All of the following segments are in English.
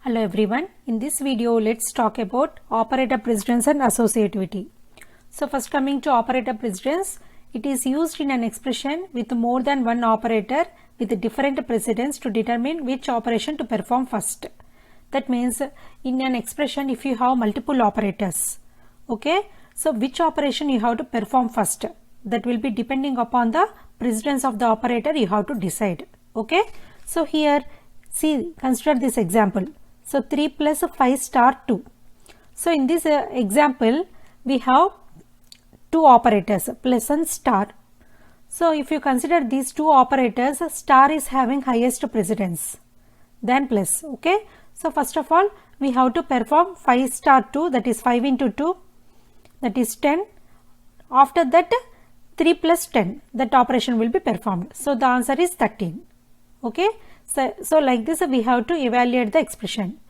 Hello everyone. In this video, let's talk about operator precedence and associativity. So first coming to operator precedence, it is used in an expression with more than one operator with different precedence to determine which operation to perform first. That means in an expression if you have multiple operators, okay, so which operation you have to perform first, that will be depending upon the precedence of the operator you have to decide, okay. So here see, consider this example. So 3 plus 5 star 2. So in this example we have two operators, plus and star. So if you consider these two operators, star is having highest precedence than plus, okay. So first of all we have to perform 5 star 2, that is 5 into 2, that is 10. After that 3 plus 10, that operation will be performed. So the answer is 13, okay. So like this we have to evaluate the expression.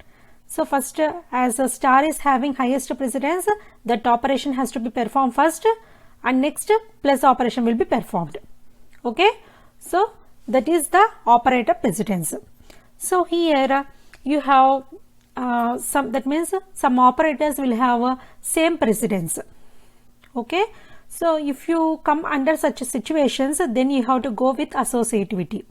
So first as a star is having highest precedence, that operation has to be performed first, and next plus operation will be performed, okay. So that is the operator precedence. So here you have some, that means some operators will have same precedence, okay. So if you come under such situations, then you have to go with associativity,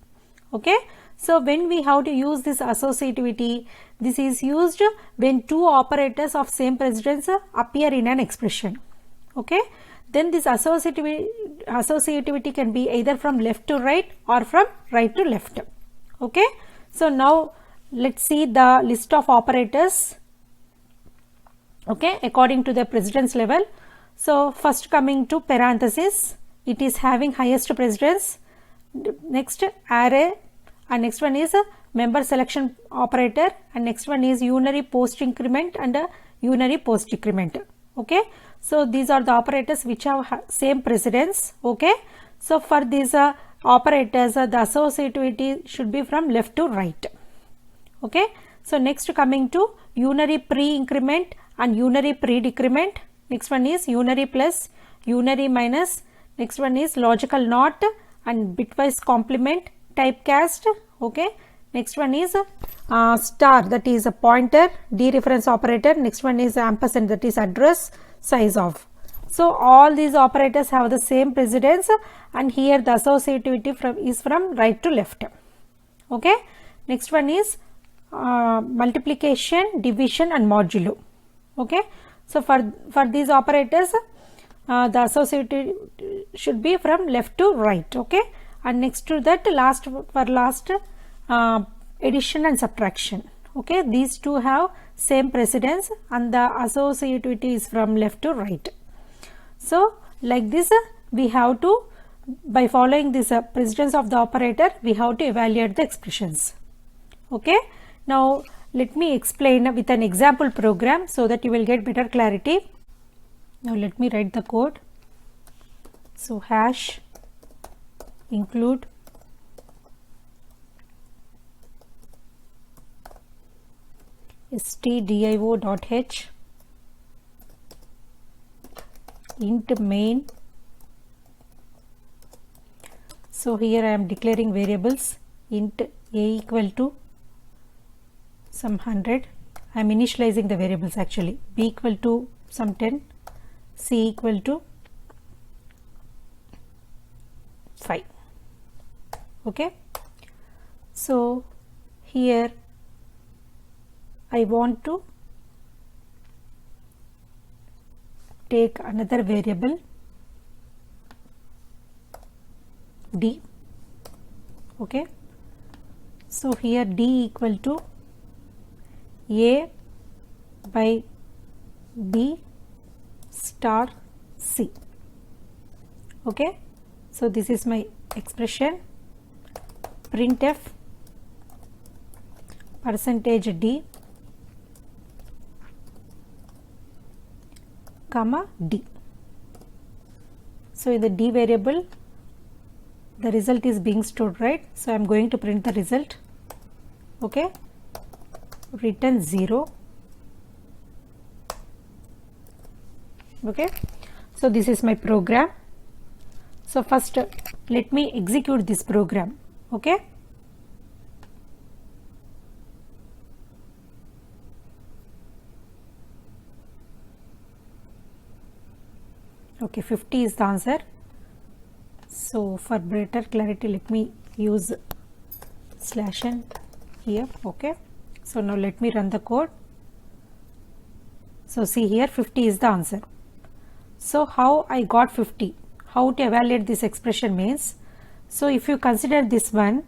okay. So when we have to use this associativity, this is used when two operators of same precedence appear in an expression, okay. Then this associativity can be either from left to right or from right to left, okay. So now let's see the list of operators, okay, according to the precedence level. So first coming to parenthesis, it is having highest precedence. Next array, and next one is a member selection operator, and next one is unary post increment and a unary post decrement, okay. So these are the operators which have same precedence, okay. So for these operators the associativity should be from left to right, okay. So next coming to unary pre increment and unary pre decrement. Next one is unary plus, unary minus. Next one is logical NOT and bitwise complement, typecast, okay. Next one is star, that is a pointer, dereference operator. Next one is ampersand, that is address, size of. So all these operators have the same precedence, and here the associativity is from right to left, okay. Next one is multiplication, division and modulo, okay. So for these operators the associativity should be from left to right, okay. And next to that last addition and subtraction, okay. These two have same precedence and the associativity is from left to right. So like this we have to, by following this precedence of the operator, we have to evaluate the expressions, okay. Now let me explain with an example program so that you will get better clarity. Now let me write the code. So hash include stdio.h int main. So here I am declaring variables int a equal to some 100. I am initializing the variables actually. B equal to some 10, C equal to 5, okay. So here I want to take another variable d, okay. So here d equal to a by b star c, okay. So this is my expression. Printf percentage d comma d. So in the d variable the result is being stored, right. So I am going to print the result, okay. Return 0, okay. So this is my program. So first let me execute this program, okay. Okay, 50 is the answer. So for greater clarity, let me use /n here. Okay, so now let me run the code. So see here, 50 is the answer. So how I got 50? How to evaluate this expression means, so if you consider this one,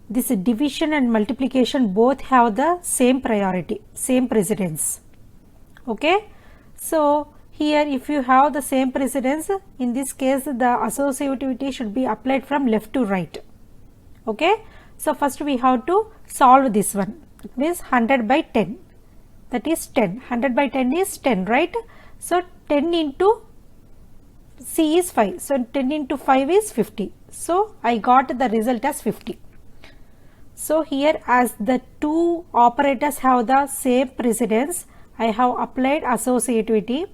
this division and multiplication both have the same priority, same precedence. Okay, so here if you have the same precedence, in this case the associativity should be applied from left to right. Okay, so first we have to solve this one. It means 100 by 10, that is 10. 100 by 10 is 10, right? So 10 into C is 5, so 10 into 5 is 50. So I got the result as 50. So here, as the two operators have the same precedence, I have applied associativity.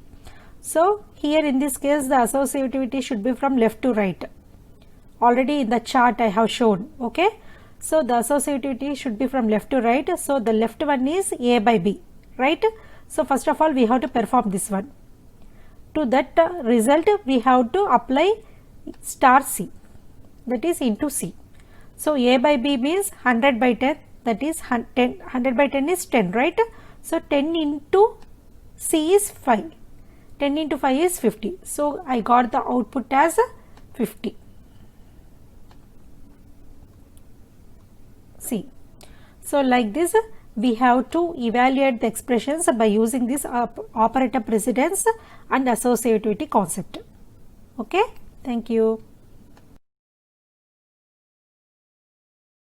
So here in this case the associativity should be from left to right. Already in the chart I have shown. Okay, so the associativity should be from left to right. So the left one is A by B, right? So first of all we have to perform this one. To that result we have to apply *C, that is into C. So A by B means 100 by 10, that is 100 by 10 is 10, right? So 10 into C is 5, 10 into 5 is 50. So I got the output as 50. See, so like this we have to evaluate the expressions by using this operator precedence and associativity concept. Okay, thank you.